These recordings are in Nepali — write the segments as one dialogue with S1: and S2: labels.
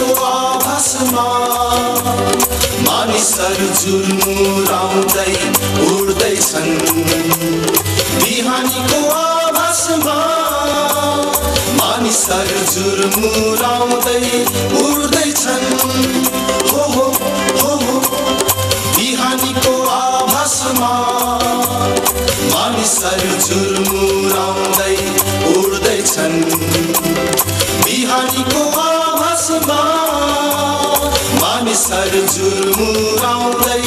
S1: बिहानीको आभासमा मानिसहरू झुरमुराउँदै उड्दैछन् बिहानीको आभासमा मानिसहरू झुरमुराउँदै उड्दैछन् हो हो हो हो बिहानीको आभासमा मानिसहरू झुरमुराउँदै उड्दैछन् बिहानीको आभासमा मानिसहरू झुरमुराउँदै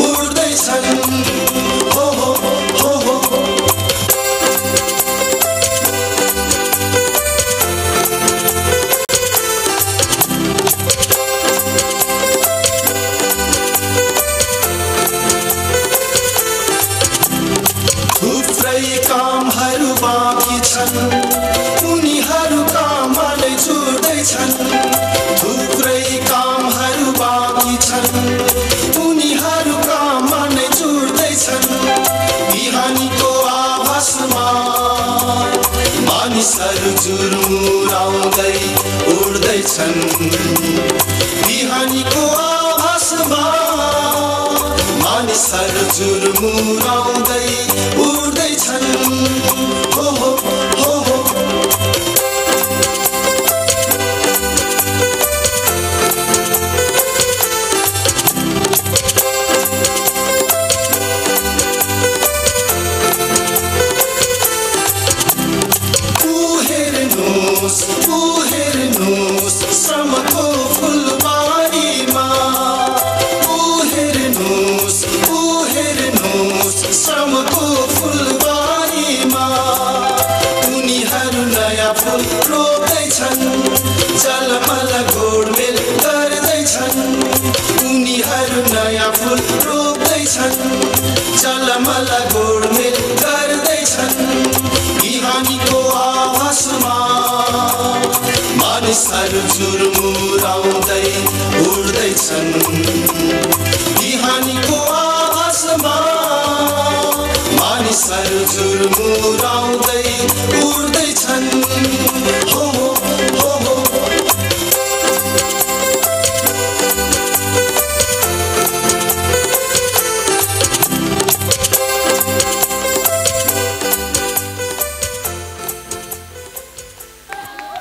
S1: उड्दैछन् हो हो हो हो कामहरू बाँकी छन् उनीहरू कामले जुट्दैछन् थुप्रै कामहरू बाँकी छन् उनीहरू कामले जुट्दैछन् बिहानीको आभासमा मानिसहरू झुरमुराउँदै उड्दैछन् बिहानीको आभासमा मानिसहरू झुरमुराउँदै उड्दैछन् हो हो हो हो हेर्नुहोस् श्रमको फुलबारीमा हेर्नुहोस् श्रमको फुलबारीमा उनीहरू नयाँ फुल रोप्दैछन् जलमल गोडमेल गर्दैछन् उनीहरू नयाँ फुल रोप्दैछन् जलमल गोडमेल गर्दैछन् बिहानीको आभासमा मानिसहरू झुरमुराउँदै उड्दैछन् बिहानीको आभासमा मानिसहरू झुरमुराउँदै